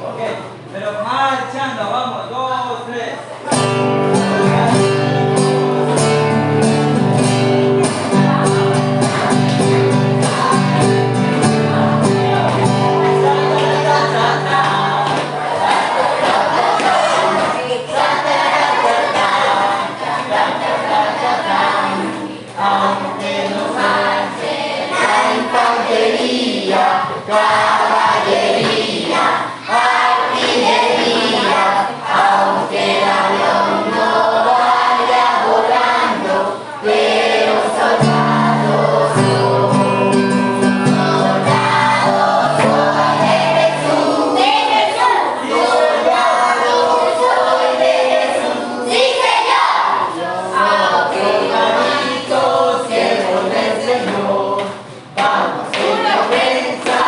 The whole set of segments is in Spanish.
Ok, pero marchando, vamos, 2, 3. Aunque nos hace la infantería, caballería, artillería, aunque el avión no vaya volando, pero soldados soy, soldado soy de Jesús, soldado soy de Jesús, sí señor, aunque siervos del Señor, vamos en la ofensa.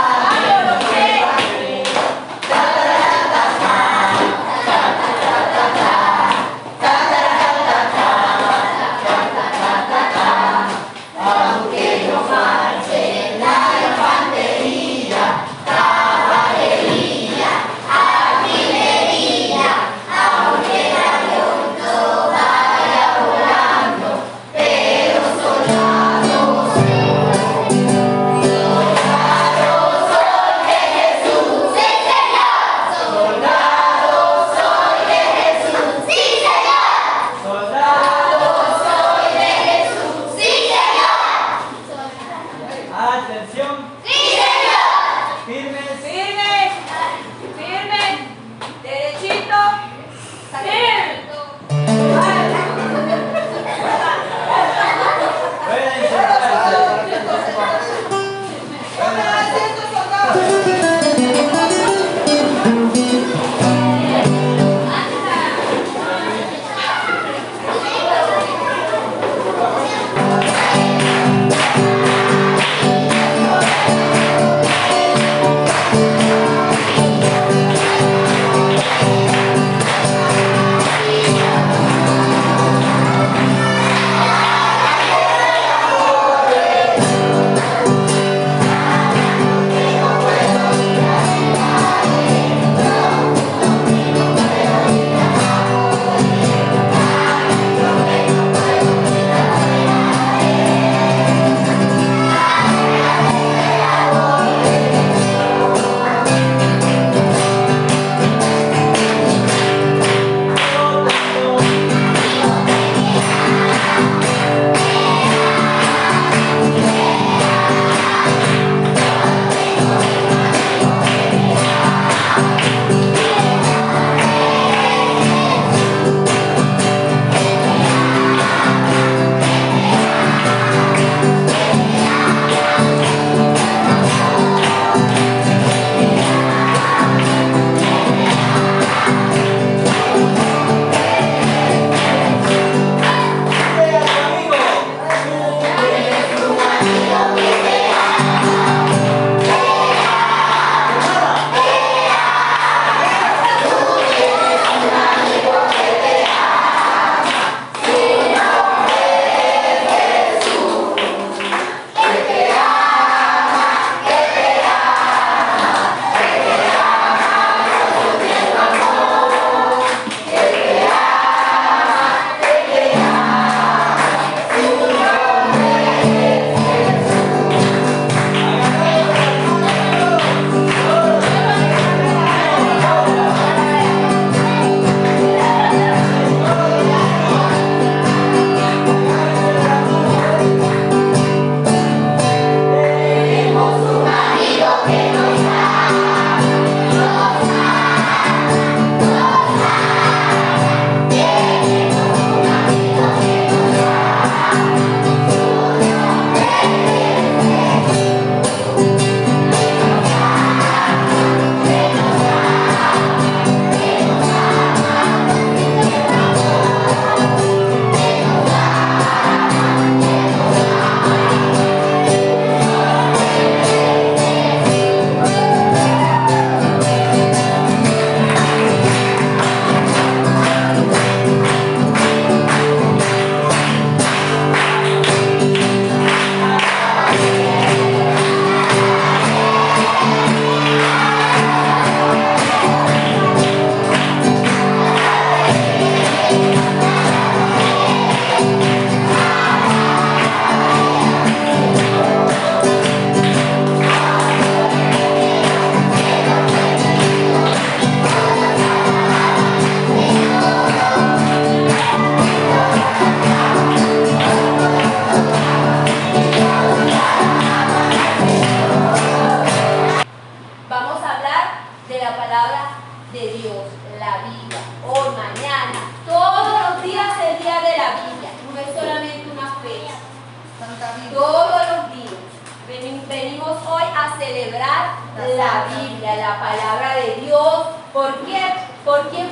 La Biblia, la palabra de Dios. ¿Por qué? ¿Por quién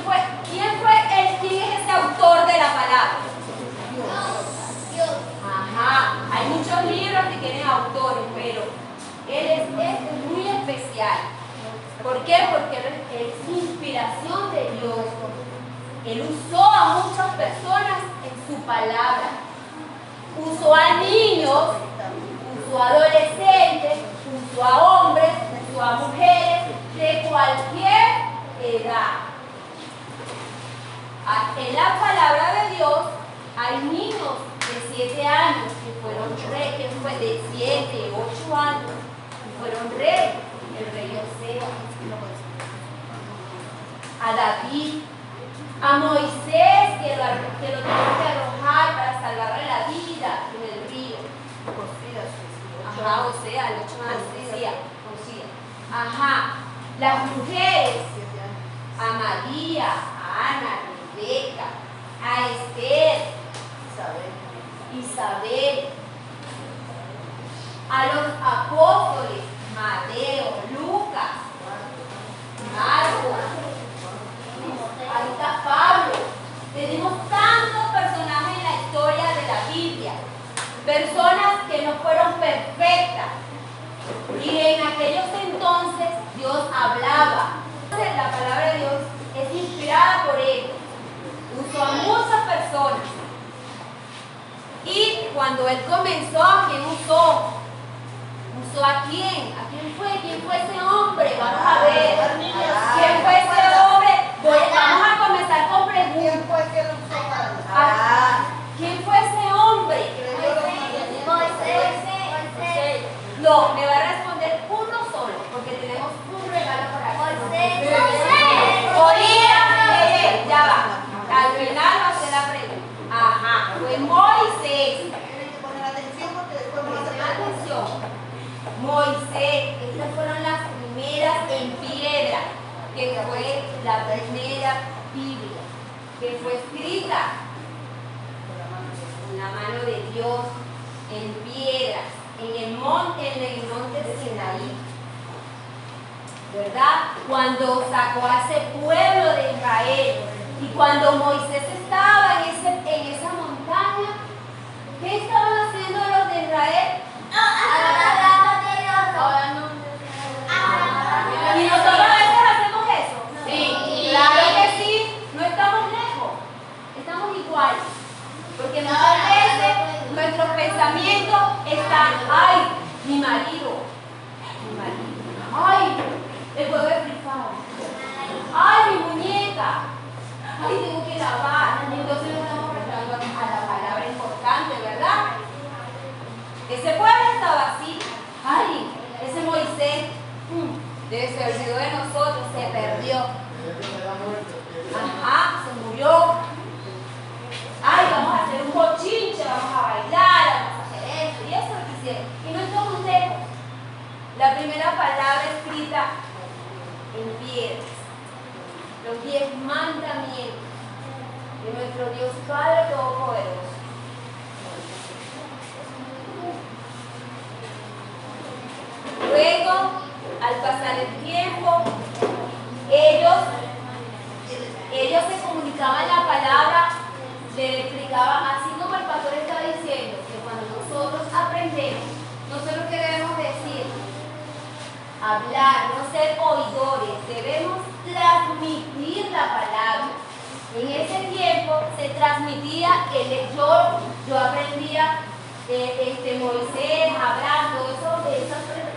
quién es ese autor de la palabra? Ajá, hay muchos libros que tienen autores, pero él es muy especial. ¿Por qué? Porque él es inspiración de Dios. Él usó a muchas personas en su palabra. Usó a niños, usó a adolescentes, usó a hombres, usó a mujeres de cualquier edad. En la palabra de Dios hay niños de 7 años que fueron reyes, que fue de 7, 8 años, que fueron reyes, el rey Osea, a David, a Moisés, que lo tuvo que arrojar para salvarle la vida en el río. Ajá, Osea, el 8 años, Osea. Ajá, las mujeres, a María, a Ana, a Rebeca, a Esther, Isabel, a los apóstoles, Mateo, Lucas, Marcos, ahí está Pablo. Tenemos tantos personajes en la historia de la Biblia, personas que no fueron perfectas, y en aquellos entonces Dios hablaba. Entonces, la palabra de Dios es inspirada por él, usó a muchas personas. Y cuando él comenzó, ¿a quién usó? ¿Usó a quién? ¿A quién fue? ¿Quién fue ese hombre? Vamos a ver. ¿Quién fue ese hombre? Vamos a comenzar con preguntas. ¿Quién fue que lo usó? ¿Quién fue ese hombre? Moisés. No, me va a responder uno solo, porque tenemos un regalo por aquí. Moisés. Oye, ya va. Al final va a ser la pregunta. Ajá, fue Moisés. Tienen que poner atención porque después vamos a hacer Atención. Moisés, estas fueron las primeras en piedra, que fue la primera Biblia, que fue escrita con la mano de Dios en piedras, en el monte Sinaí, ¿verdad? Cuando sacó a ese pueblo de Israel y cuando Moisés estaba en esa montaña, ¿qué estaban haciendo los de Israel? ¿Y nosotros a veces hacemos eso? Sí, claro que sí, no estamos lejos, estamos igual, porque muchas veces nuestros pensamientos están, ay, mi marido, ay, el juego de Free Fire, ay, mi muñeca, ay, tengo que lavar, entonces no estamos prestando a la palabra importante, ¿verdad? Ese pueblo estaba así, ay, ese Moisés, se olvidó de nosotros, se perdió. Ajá, se murió. Ay, vamos a hacer un bochinche, vamos a bailar, vamos a hacer esto, y eso lo que hicieron. Y no estamos lejos. La primera palabra escrita en piedras, los 10 mandamientos de nuestro Dios Padre Todopoderoso. Luego, al pasar el tiempo, ellos se comunicaban la palabra, le explicaban, así como el pastor está diciendo, que cuando nosotros aprendemos, nosotros qué debemos decir, hablar, no ser oidores, debemos transmitir la palabra. En ese tiempo se transmitía yo aprendía Moisés, Abraham, todo eso de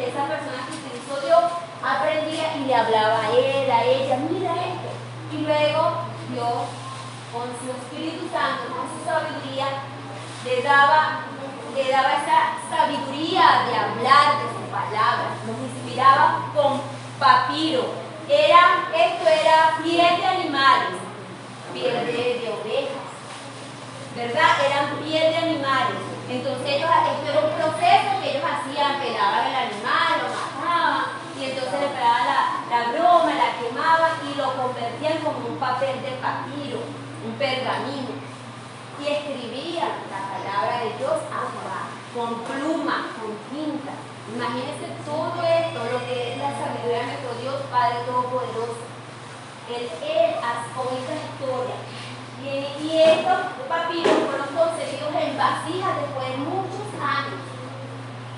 esas personas que utilizó Dios, aprendía y le hablaba a él, a ella, mira esto. Y luego Dios, con su Espíritu Santo, con su sabiduría, le daba esa sabiduría de hablar de su palabra, nos inspiraba con papiro. Esto era piel de animales, piel de ovejas, ¿verdad? Eran piel de animales. Entonces esto era un proceso que ellos hacían, pelaban el animal, lo mataban, y entonces le pegaban la broma, la quemaban y lo convertían como un papel de papiro, un pergamino. Y escribían la palabra de Dios abajo, con pluma, con tinta. Imagínense todo esto, lo que es la sabiduría Padre Todopoderoso. Él con esta historia. Y estos papiros fueron concebidos en vasijas después de muchos años.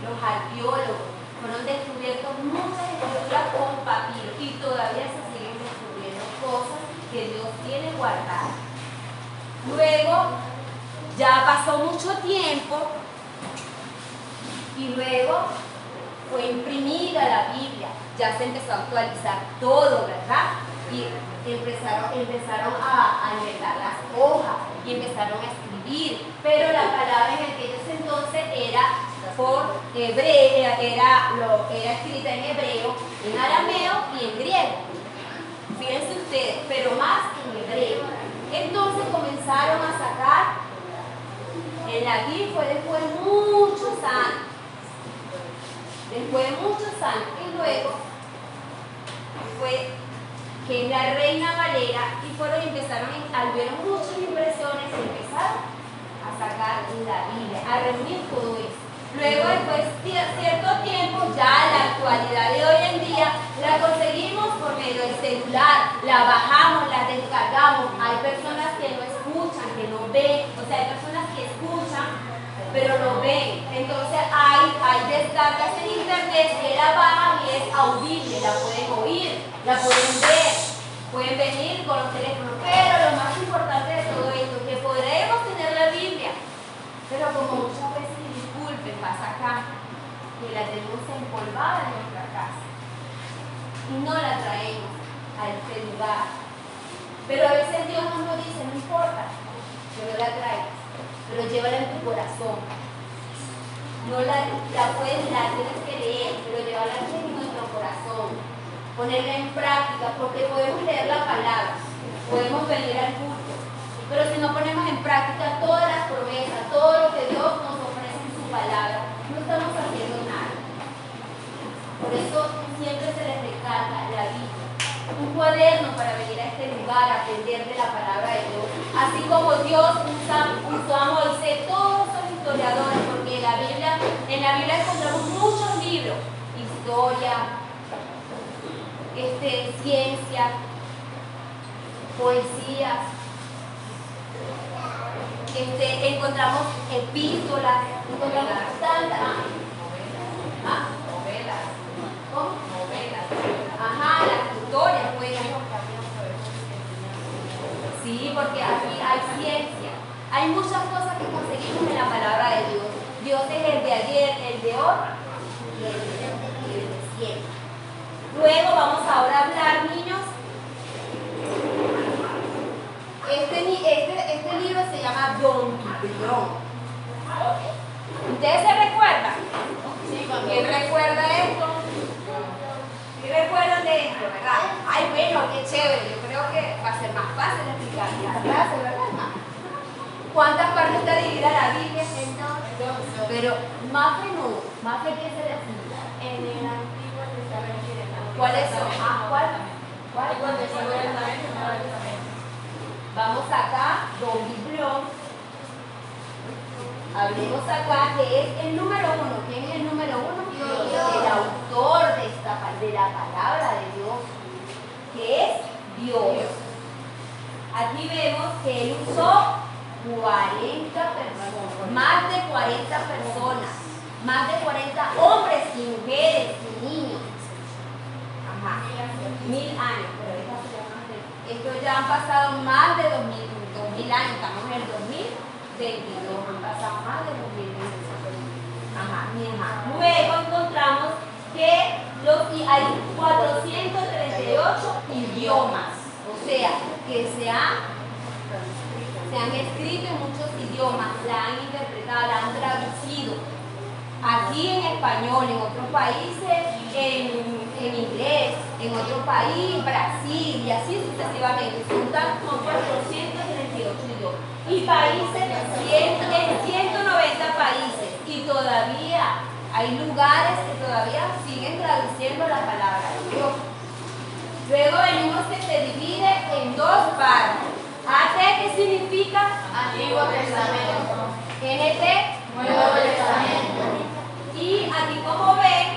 Los arqueólogos fueron descubiertos muchas escrituras con papiros y todavía se siguen descubriendo cosas que Dios tiene guardadas. Luego, ya pasó mucho tiempo y luego fue imprimida la Biblia, ya se empezó a actualizar todo, ¿verdad? Y empezaron a inventar las hojas y empezaron a escribir, pero la palabra en aquellos entonces era era escrita en hebreo, en arameo y en griego. Fíjense ustedes, pero más en hebreo. Entonces comenzaron a sacar, aquí fue después de muchos años. Y luego fue que la Reina Valera al ver muchas impresiones, empezaron a sacar la Biblia, a reunir todo eso. Luego, después de cierto tiempo, ya en la actualidad de hoy en día, la conseguimos por medio del celular, la bajamos, la descargamos. Hay personas que no escuchan, que no ven, o sea, hay personas que escuchan, pero no ven. Entonces hay descargas en internet que la bajan y es audible, la pueden oír, la pueden ver, pueden venir con los teléfonos. Pero lo más importante de todo esto es que podremos tener la Biblia, pero como muchas veces, disculpen, pasa acá, que la tenemos empolvada en nuestra casa y no la traemos a este lugar. Pero a veces Dios nos lo dice, no importa que no la traigas, pero llévala en tu corazón. No la tienes que leer, pero llévala en nuestro corazón. Ponerla en práctica, porque podemos leer la palabra, podemos venir al culto, pero si no ponemos en práctica todas las promesas, todo lo que Dios nos ofrece en su palabra, no estamos haciendo nada. Por eso siempre se les recalca la Biblia, un cuaderno para venir a este lugar a aprender de la palabra de Dios. Así como Dios usó a Moisés, todos son historiadores, porque en la Biblia encontramos muchos libros, historia, ciencia, poesías, encontramos epístolas, encontramos tantas. Novelas. ¿Cómo? Novelas. Ajá, las historias, pues. Sí, porque aquí hay ciencia. Hay muchas cosas que conseguimos en la palabra de Dios. Dios es el de ayer, el de hoy y el de siempre. Luego vamos ahora a hablar, niños. Este libro se llama Don Quijote. ¿Ustedes se recuerdan? ¿Quién recuerda esto? ¿Sí recuerdan de esto, verdad? Ay, bueno, qué chévere. Yo creo que va a ser más fácil explicar la clase, ¿verdad? ¿Cuántas partes está dividida la Biblia? Pero Mafe no. Mafe, ¿qué se le asigna? En el Antiguo Testamento y en el Nuevo ¿Cuáles son? Testamento. ¿Cuál? Antiguo Testamento y Nuevo Testamento. Vamos acá, Don Biblión. Hablemos acá que es el número 1. ¿Quién es el número 1? Dios. El autor de la palabra de Dios, que es Dios. Aquí vemos que él usó 40 personas, más de 40 personas, más de 40 hombres y mujeres y niños. Ajá, 1000 años, pero esto ya han pasado más de 2000 años, estamos en el 2022, han pasado más de 2022. Ajá. Luego encontramos que hay 438 idiomas, o sea, que se han escrito en muchos idiomas, la han interpretado, la han traducido. Aquí en español, en otros países en inglés, en otro país, Brasil y así sucesivamente. Son 438 idiomas. Y países en 190 países. Y todavía hay lugares que todavía siguen traduciendo la palabra de Dios. Luego venimos que se divide en dos partes. AT, ¿qué significa? Antiguo Testamento. NT, Nuevo Testamento. y aquí como ven,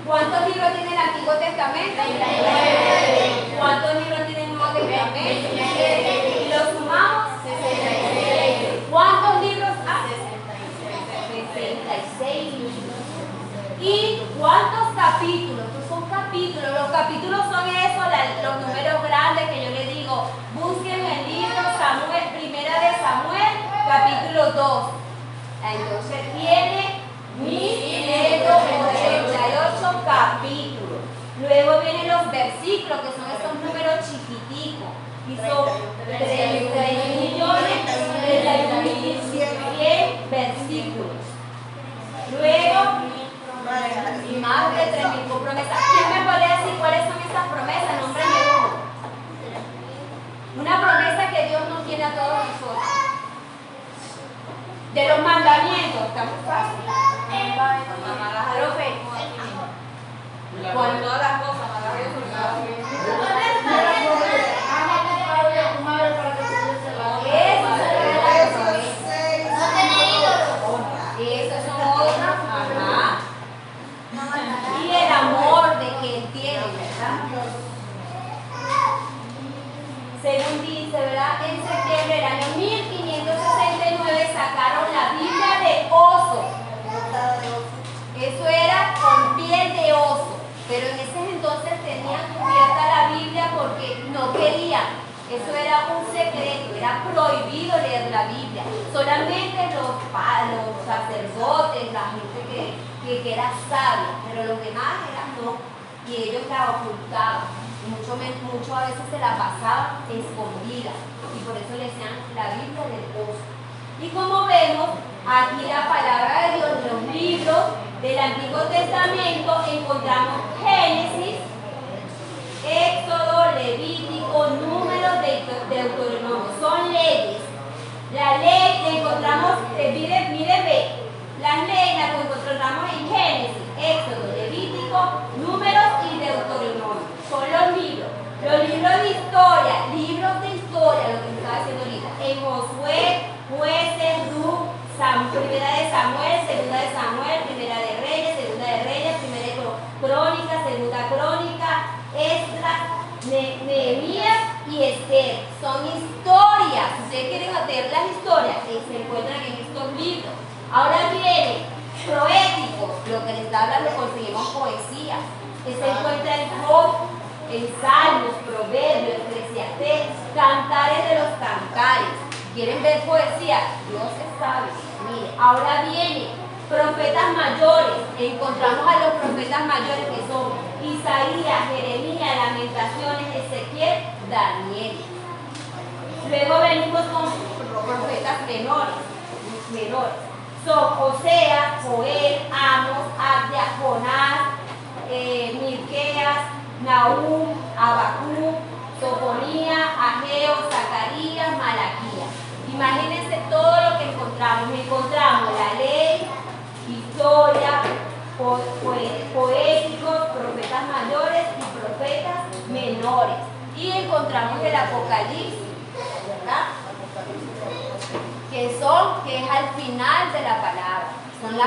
¿cuántos libros tiene el Antiguo Testamento? 39. capítulos. Estos son capítulos. Los capítulos son eso, los números grandes que yo les digo. Busquen el libro Samuel, Primera de Samuel, capítulo 2. Entonces tiene 1188 capítulos. Luego vienen los versículos, que son estos números chiquiticos. Y son 31.100 versículos. Luego, y más de 3.000 promesas. ¿Quién me podría decir cuáles son esas promesas? Nómbrame uno. Una promesa que Dios nos tiene a todos nosotros. De los mandamientos, está muy fácil. Profe, con todas las cosas, esas son otras. Ajá. Y el amor de que él tiene, ¿verdad? Según dice, ¿verdad? En septiembre del año 1569 sacaron la Biblia de oso. Eso era con piel de oso. Pero en ese entonces tenían cubierta la Biblia porque no querían. Eso era un secreto, era prohibido leer la Biblia. Solamente los sacerdotes, la gente que era sabia, pero los demás eran no. Y ellos la ocultaban. Mucho a veces se la pasaban escondida. Y por eso le decían la Biblia del oso. Y como vemos, aquí la palabra de Dios, en los libros del Antiguo Testamento, encontramos Génesis, Éxodo, Levítico, Números, Deuteronomio. Son leyes. La ley que encontramos, mírenme, las leyes las encontramos en Génesis, Éxodo, Levítico, Números y Deuteronomio. Son los libros. Los libros de historia, lo que estaba diciendo ahorita. En Josué, Jueces, Ruth, Primera de Samuel, Segunda de Samuel, Primera de Reyes, Segunda de Reyes, Primera de Crónica, Segunda Crónica, Esdras, Nehemías y Esther. Son historias. Si ustedes quieren leer las historias que se encuentran en estos libros. Ahora viene poéticos, lo que les está hablando, conseguimos poesía, que se encuentra en Job, en Salmos, Proverbios, Eclesiastés, Cantares de los Cantares. ¿Quieren ver poesía? Dios es sabio. Mire, ahora viene profetas mayores. Encontramos a los profetas mayores que son Isaías, Jeremías, Lamentaciones, Ezequiel, Daniel. Luego venimos con profetas menores. Son Oseas, Joel, Amos, Abdia, Jonás, Miqueas, Nahum, Habacuc, Sofonía, Ageo, Zacarías, Malaquías. Imagínense todo lo que encontramos. Encontramos la ley, historia, poéticos, profetas mayores y profetas menores. Y encontramos el Apocalipsis, ¿verdad? Que es al final de la palabra. Son de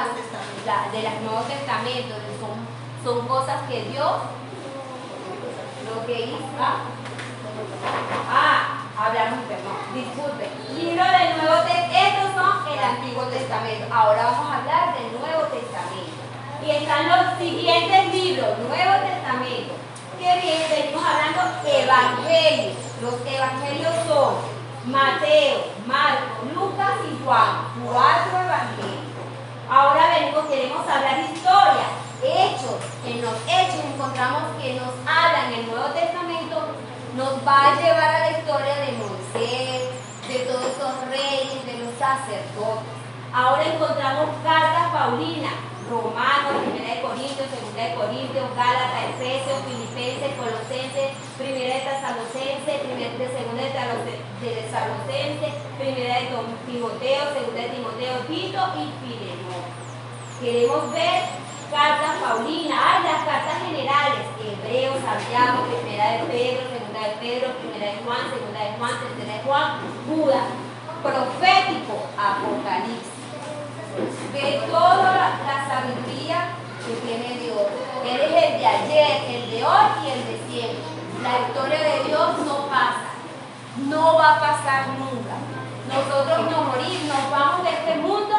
los Nuevos Testamentos. Son cosas que Dios lo que hizo. Disculpe. Libro del Nuevo Testamento. Estos son el Antiguo Testamento. Ahora vamos a hablar del Nuevo Testamento. Y están los siguientes libros. Nuevo Testamento. Que bien, venimos hablando evangelios. Los evangelios son Mateo, Marcos, Lucas y Juan. 4 evangelios. Ahora queremos hablar historia. Hechos. En los hechos encontramos que nos hablan en el Nuevo Testamento, nos va a llevar a la historia de Moisés, de todos esos reyes, de los sacerdotes. Ahora encontramos cartas paulinas, Romanos, Primera de Corintios, Segunda de Corintios, Gálatas, Efesios, Filipenses, Colosenses, Primera de Tesalonicenses, Segunda de Tesalonicenses, Primera de Timoteo, Segunda de Timoteo, Tito y Filemón. Queremos ver cartas paulinas, las cartas generales, Hebreos, Santiago, Primera de Pedro, Segunda de Pedro, Primera de Juan, Segunda de Juan, Tercera de Juan, Judas, profético, Apocalipsis. Ve toda la sabiduría que tiene Dios. Él es el de ayer, el de hoy y el de siempre. La historia de Dios no pasa, no va a pasar nunca. Nosotros nos morimos, nos vamos de este mundo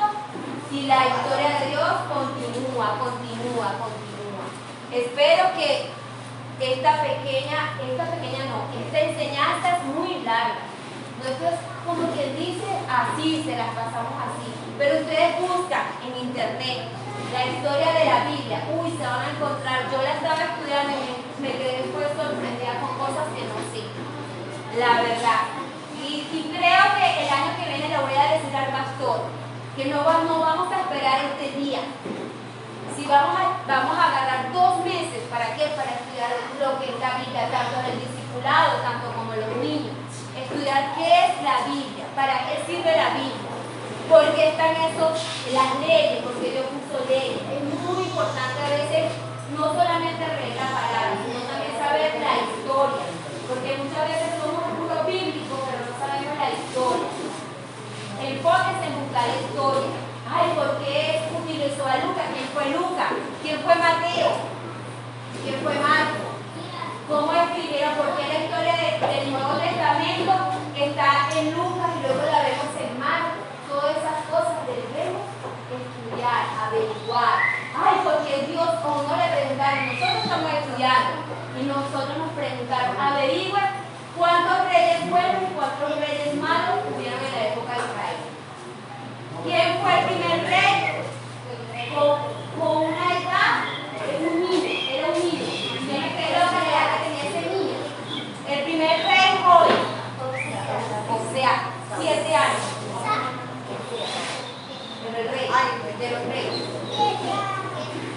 y la historia de Dios continúa. Espero que esta enseñanza es muy larga. Nosotros, como quien dice, así, se las pasamos así. Pero ustedes buscan en internet la historia de la Biblia. Uy, se van a encontrar. Yo la estaba estudiando y me quedé después sorprendida con cosas que no sé. La verdad. Y creo que el año que viene le voy a decir al pastor que no vamos a esperar este día. Si vamos a agarrar 2 meses, ¿para qué? Para estudiar lo que es la Biblia, tanto en el discipulado, tanto como los niños. Estudiar qué es la Biblia, para qué sirve la Biblia, por qué están las leyes, porque Dios puso leyes. Es muy importante a veces no solamente leer la palabra, sino también saber la historia, porque muchas veces somos puro bíblico, pero no sabemos la historia. Enfóquense en buscar la historia. Ay, ¿por qué utilizó a Lucas? ¿Quién fue Lucas? ¿Quién fue Mateo? ¿Quién fue Marco? ¿Cómo escribieron? ¿Por qué la historia del Nuevo Testamento está en Lucas y luego la vemos en Marco? Todas esas cosas debemos estudiar, averiguar. Ay, porque Dios, como no le preguntaron, nosotros estamos estudiando y nosotros nos preguntaron, averigüen cuántos reyes buenos y cuántos reyes malos hubieron en la época de Israel. ¿Quién fue el primer rey? Con una edad, era un niño. Yo me creo que la edad que tenía ese niño. El primer rey joven, o sea, 7 años. De los reyes.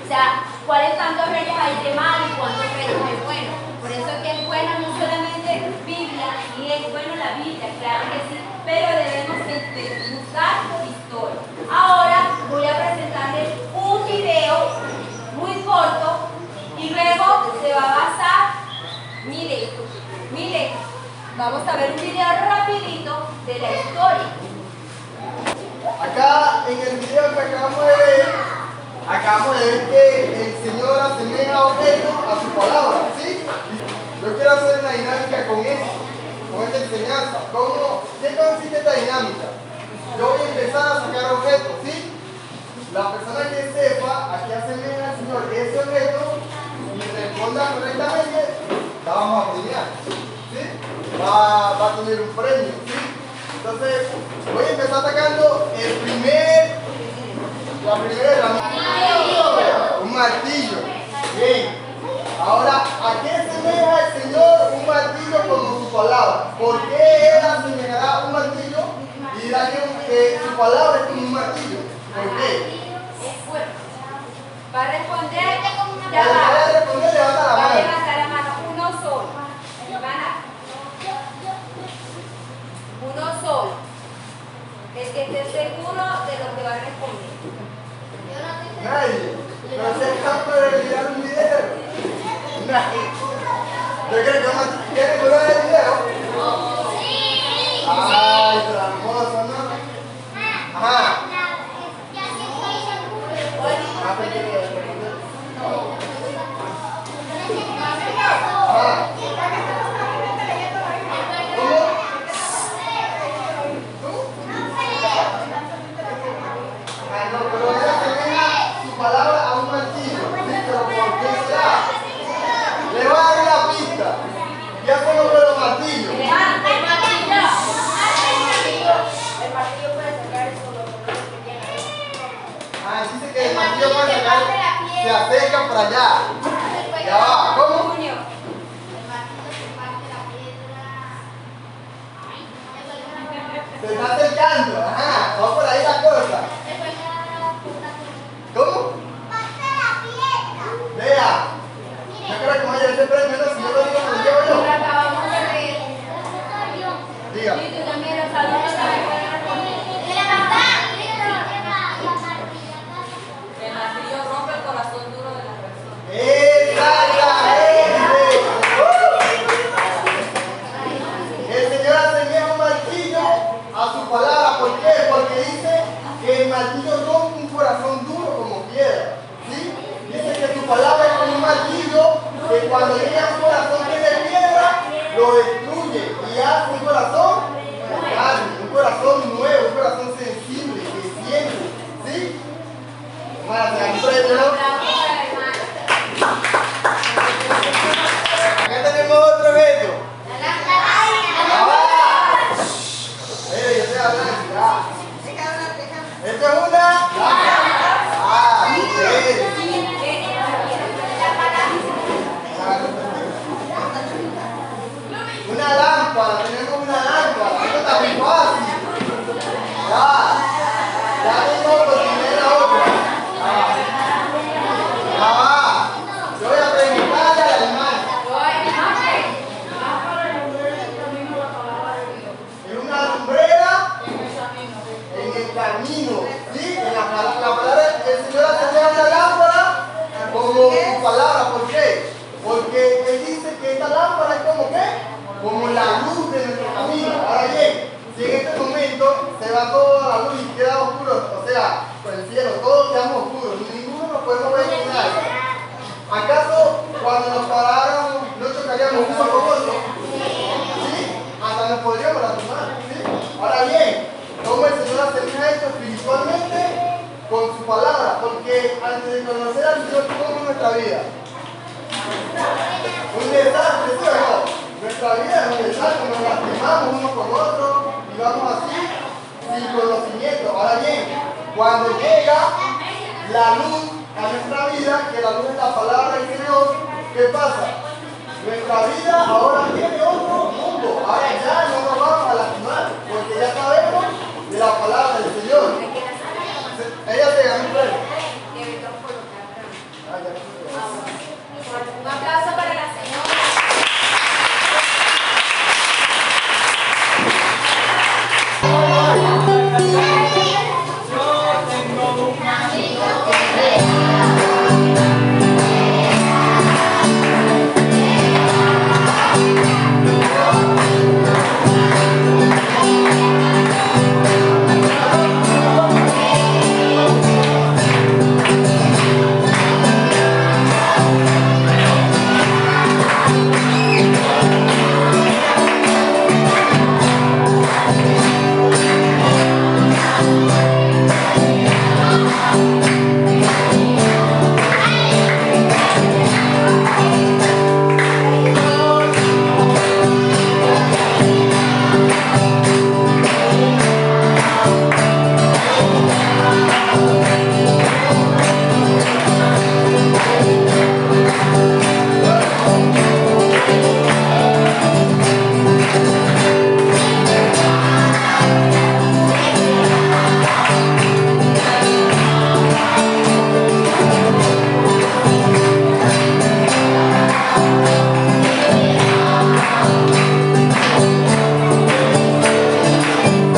O sea, ¿cuáles tantos reyes hay de malos y cuántos reyes hay buenos? Por eso es que es buena no solamente Biblia, y es bueno la Biblia, claro que sí, pero debemos buscar historia. Ahora voy a presentarles un video muy corto y luego se va a basar, mire, vamos a ver un video rapidito de la historia. Acá en el video que acabamos de ver que el Señor asemeja objetos a su palabra, ¿sí? Yo quiero hacer una dinámica con esta enseñanza. ¿Qué consiste esta dinámica? Yo voy a empezar a sacar objetos, ¿sí? La persona que sepa a qué asemeja el Señor ese objeto y responda correctamente, la vamos a premiar, ¿sí? Va a tener un premio, ¿sí? Entonces, voy a empezar sacando la primera herramienta. Un martillo. Bien. Ahora, ¿a qué asemeja el Señor un martillo como su palabra? ¿Por qué Él asemejará un martillo y dirá que su palabra es como un martillo? ¿Por qué? Va a responder, Levanta la va a mano. levantar la mano, uno solo. Uno solo. El que esté seguro de lo que va a responder. Nadie. No se escapa de mirar un video. Nadie. Yo creo que más quieren ver el video. Ay, tramposo, ¿no? Ajá. Se acercan para allá. Ya va, ¿cómo? Se está acercando, ajá, va por ahí la cosa. ¿Cómo? Vea, yo creo que me voy a llevar ese premio, ¿no? Si yo lo digo, me lo llevo yo. Lo acabamos de ver. Diga. Y tú también lo sabes. El martillo rompe el corazón duro de la persona. Exactamente. El Señor asemeja un martillo a su palabra. ¿Por qué? Porque dice que el martillo rompe un corazón duro como piedra. ¿Sí? Dice que su palabra es como un martillo que cuando llega a un corazón que es de piedra, lo destruye y hace un corazón carne, un corazón nuevo, un corazón sensible, que siente. ¿Sí? Bueno, se dan un premio, ¿no? Bravo para el hermano. va toda la luz y queda oscuro, o sea, por el cielo, todos quedamos oscuros, ninguno nos podemos ver con nadie. ¿Acaso cuando nos paráramos no chocaríamos uno con otro? ¿Sí? Hasta nos podríamos lastimar, ¿sí? Ahora bien, ¿cómo el Señor asemeja esto espiritualmente? Con su palabra, porque antes de conocer al Señor, ¿cómo es nuestra vida? Un desastre, ¿sí o no? Nuestra vida es un desastre, nos lastimamos unos con otros y vamos así sin conocimiento. Ahora bien, cuando llega la luz a nuestra vida, que la luz es la palabra del Señor, ¿qué pasa? Nuestra vida ahora